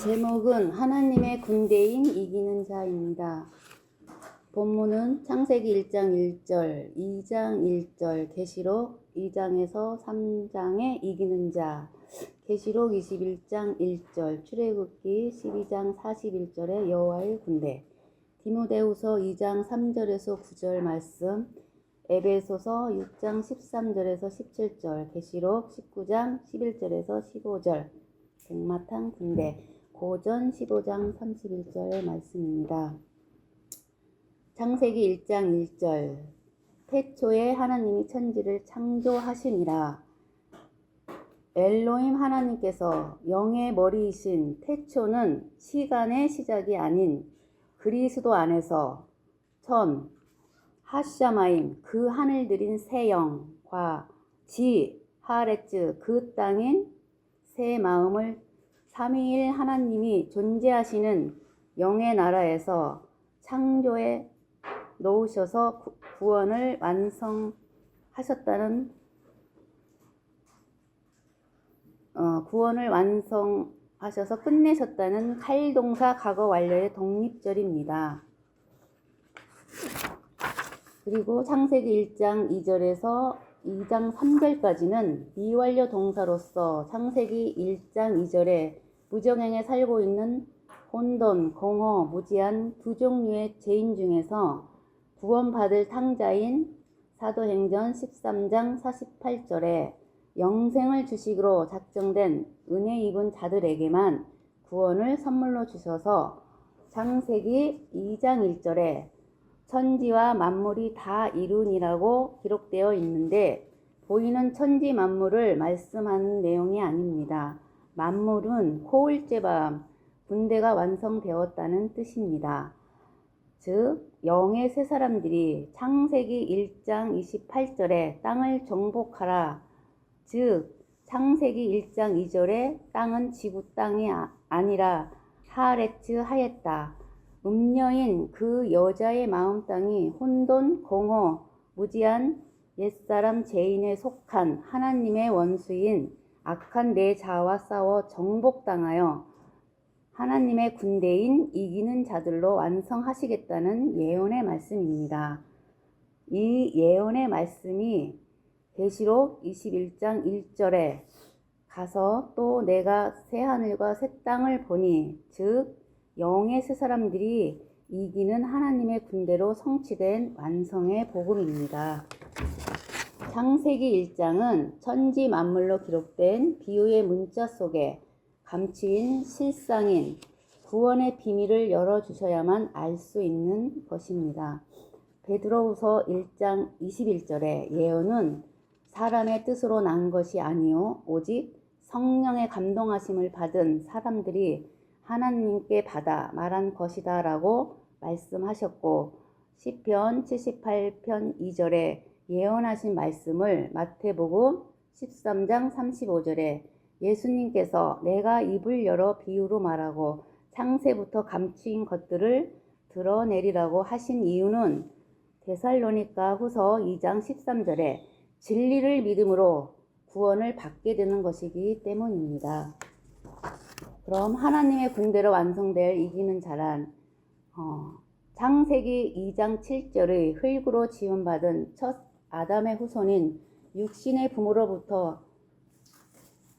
제목은 하나님의 군대인 이기는 자입니다. 본문은 창세기 1장 1절, 2장 1절, 계시록 2장에서 3장의 이기는 자, 계시록 21장 1절, 출애굽기 12장 41절의 여호와의 군대, 디모데후서 2장 3절에서 9절 말씀, 에베소서 6장 13절에서 17절, 계시록 19장 11절에서 15절, 백마탄 군대, 고전 15장 31절 말씀입니다. 창세기 1장 1절, 태초에 하나님이 천지를 창조하시니라. 엘로힘 하나님께서 영의 머리이신 태초는 시간의 시작이 아닌 그리스도 안에서 천, 하샤마임 그 하늘들인 새 영과 지, 하레츠 그 땅인 새 마음을 삼위일 하나님이 존재하시는 영의 나라에서 창조해 놓으셔서 구원을 완성하셔서 끝내셨다는 칼동사 과거 완료의 독립절입니다. 그리고 창세기 1장 2절에서 2장 3절까지는 미완료 동사로서 창세기 1장 2절에 무정행에 살고 있는 혼돈, 공허, 무지한 두 종류의 죄인 중에서 구원받을 탕자인 사도행전 13장 48절에 영생을 주시기로 작정된 은혜 입은 자들에게만 구원을 선물로 주셔서 창세기 2장 1절에 천지와 만물이 다 이루니라고 기록되어 있는데 보이는 천지 만물을 말씀하는 내용이 아닙니다. 만물은 호울제밤 군대가 완성되었다는 뜻입니다. 즉 영의 세 사람들이 창세기 1장 28절에 땅을 정복하라. 즉 창세기 1장 2절에 땅은 지구 땅이 아니라 하레츠 하였다. 음녀인 그 여자의 마음 땅이 혼돈, 공허, 무지한 옛사람 죄인에 속한 하나님의 원수인 악한 내 자와 싸워 정복당하여 하나님의 군대인 이기는 자들로 완성하시겠다는 예언의 말씀입니다. 이 예언의 말씀이 계시록 21장 1절에 가서 또 내가 새 하늘과 새 땅을 보니 즉 영의 세 사람들이 이기는 하나님의 군대로 성취된 완성의 복음입니다. 창세기 1장은 천지 만물로 기록된 비유의 문자 속에 감추인 실상인 구원의 비밀을 열어주셔야만 알 수 있는 것입니다. 베드로후서 1장 21절에 예언은 사람의 뜻으로 난 것이 아니요 오직 성령의 감동하심을 받은 사람들이 하나님께 받아 말한 것이다 라고 말씀하셨고 시편 78편 2절에 예언하신 말씀을 마태복음 13장 35절에 예수님께서 내가 입을 열어 비유로 말하고 창세부터 감추인 것들을 드러내리라고 하신 이유는 데살로니가 후서 2장 13절에 진리를 믿음으로 구원을 받게 되는 것이기 때문입니다. 그럼 하나님의 군대로 완성될 이기는 자란 창세기 2장 7절의 흙으로 지음받은 첫 아담의 후손인 육신의 부모로부터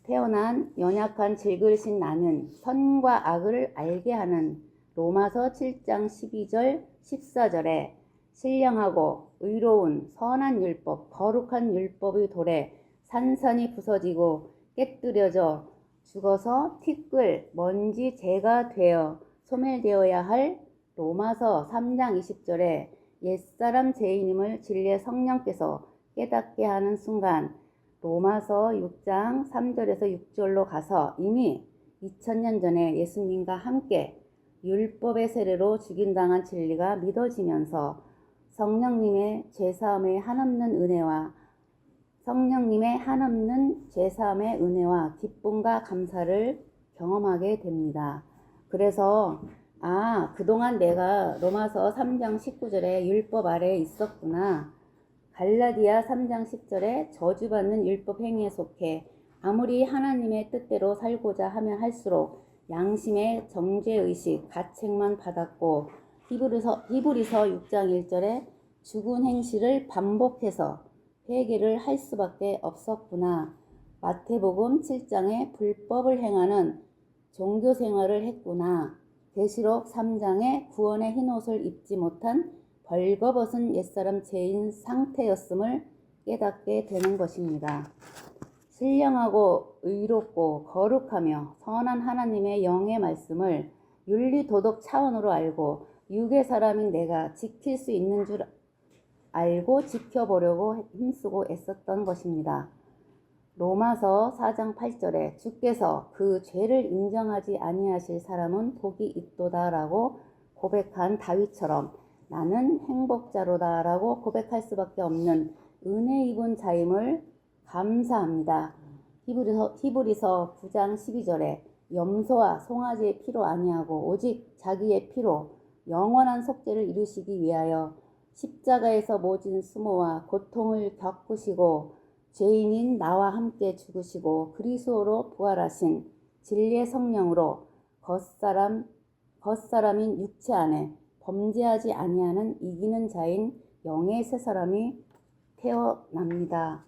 태어난 연약한 질그릇인 나는 선과 악을 알게 하는 로마서 7장 12절 14절에 신령하고 의로운 선한 율법 거룩한 율법의 돌에 산산이 부서지고 깨뜨려져 죽어서 티끌 먼지 재가 되어 소멸되어야 할 로마서 3장 20절에 옛사람 죄인임을 진리의 성령께서 깨닫게 하는 순간 로마서 6장 3절에서 6절로 가서 이미 2000년 전에 예수님과 함께 율법의 세례로 죽임당한 진리가 믿어지면서 성령님의 죄사함의 한없는 은혜와 기쁨과 감사를 경험하게 됩니다. 그래서 그동안 내가 로마서 3장 19절에 율법 아래에 있었구나. 갈라디아 3장 10절에 저주받는 율법 행위에 속해 아무리 하나님의 뜻대로 살고자 하면 할수록 양심의 정죄의식, 가책만 받았고 히브리서 6장 1절에 죽은 행실을 반복해서 회개를 할 수밖에 없었구나. 마태복음 7장에 불법을 행하는 종교 생활을 했구나. 계시록 3장에 구원의 흰옷을 입지 못한 벌거벗은 옛사람 죄인 상태였음을 깨닫게 되는 것입니다. 신령하고 의롭고 거룩하며 선한 하나님의 영의 말씀을 윤리도덕 차원으로 알고 육의 사람인 내가 지킬 수 있는 줄 알고 지켜보려고 힘쓰고 애썼던 것입니다. 로마서 4장 8절에 주께서 그 죄를 인정하지 아니하실 사람은 복이 있도다라고 고백한 다윗처럼 나는 행복자로다라고 고백할 수밖에 없는 은혜 입은 자임을 감사합니다. 히브리서 9장 12절에 염소와 송아지의 피로 아니하고 오직 자기의 피로 영원한 속죄를 이루시기 위하여 십자가에서 모진 수모와 고통을 겪으시고 죄인인 나와 함께 죽으시고 그리스도로 부활하신 진리의 성령으로 겉사람인 육체 안에 범죄하지 아니하는 이기는 자인 영의 새 사람이 태어납니다.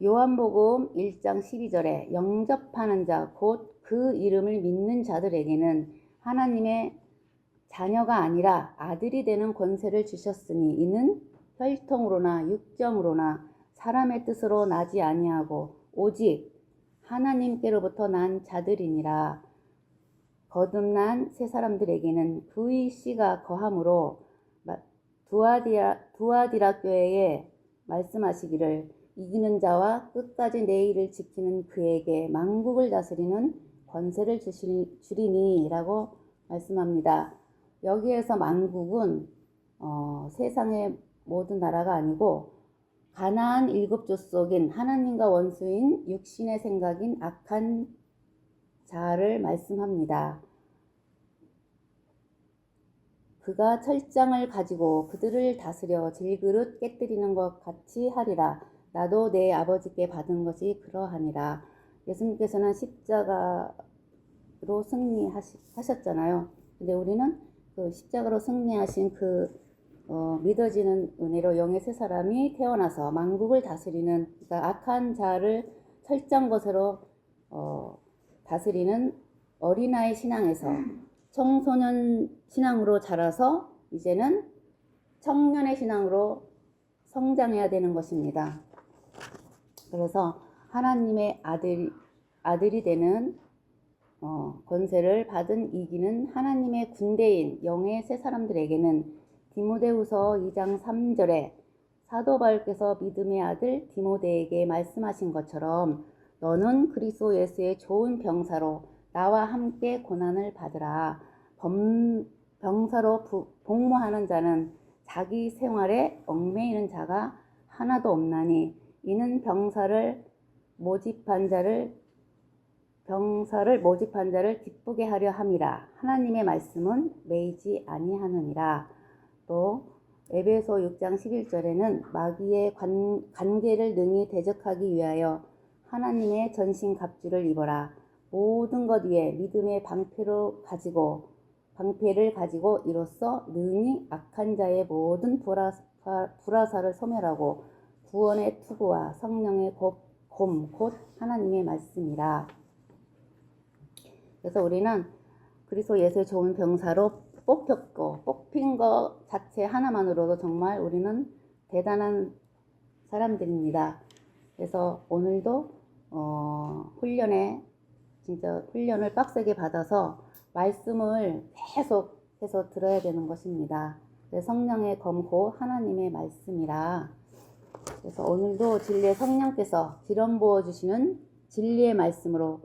요한복음 1장 12절에 영접하는 자 곧 그 이름을 믿는 자들에게는 하나님의 자녀가 아니라 아들이 되는 권세를 주셨으니 이는 혈통으로나 육정으로나 사람의 뜻으로 나지 아니하고 오직 하나님께로부터 난 자들이니라. 거듭난 새 사람들에게는 그의 씨가 거함으로 두아디라 교회에 말씀하시기를 이기는 자와 끝까지 내 일을 지키는 그에게 만국을 다스리는 권세를 주리니 라고 말씀합니다. 여기에서 만국은 세상의 모든 나라가 아니고 가나안 7족 속인 하나님과 원수인 육신의 생각인 악한 자를 말씀합니다. 그가 철장을 가지고 그들을 다스려 질그릇 깨뜨리는 것 같이 하리라. 나도 내 아버지께 받은 것이 그러하니라. 예수님께서는 십자가로 승리하셨잖아요. 근데 우리는 그 십자가로 승리하신 믿어지는 은혜로 영의 새 사람이 태어나서 만국을 다스리는, 그러니까 악한 자를 철장것으로 다스리는 어린아이 신앙에서 청소년 신앙으로 자라서 이제는 청년의 신앙으로 성장해야 되는 것입니다. 그래서 하나님의 아들이 되는 권세를 받은 이기는 하나님의 군대인 영의 새 사람들에게는 디모데후서 2장 3절에 사도 바울께서 믿음의 아들 디모데에게 말씀하신 것처럼 너는 그리스도 예수의 좋은 병사로 나와 함께 고난을 받으라. 병사로 복무하는 자는 자기 생활에 얽매이는 자가 하나도 없나니 이는 병사를 모집한 자를 기쁘게 하려 함이라. 하나님의 말씀은 매이지 아니하느니라. 또 에베소 6장 11절에는 마귀의 관계를 능히 대적하기 위하여 하나님의 전신 갑주를 입어라. 모든 것 위에 믿음의 방패를 가지고 이로써 능히 악한 자의 모든 불화살을 소멸하고 구원의 투구와 성령의 곰 곧 하나님의 말씀이라. 그래서 우리는 그리스도 예수의 좋은 병사로 뽑힌 것 자체 하나만으로도 정말 우리는 대단한 사람들입니다. 그래서 오늘도 훈련을 빡세게 받아서 말씀을 계속해서 들어야 되는 것입니다. 성령의 검고 하나님의 말씀이라. 그래서 오늘도 진리의 성령께서 기름 부어주시는 진리의 말씀으로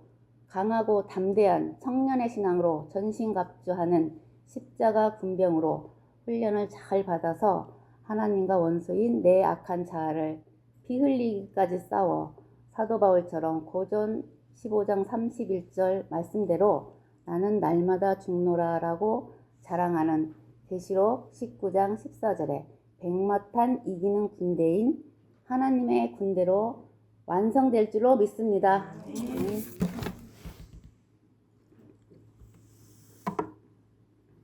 강하고 담대한 청년의 신앙으로 전신갑주하는 십자가 군병으로 훈련을 잘 받아서 하나님과 원수인 내 악한 자아를 피 흘리기까지 싸워 사도 바울처럼 고전 15장 31절 말씀대로 나는 날마다 죽노라 라고 자랑하는 계시록 19장 14절에 백마탄 이기는 군대인 하나님의 군대로 완성될 줄로 믿습니다.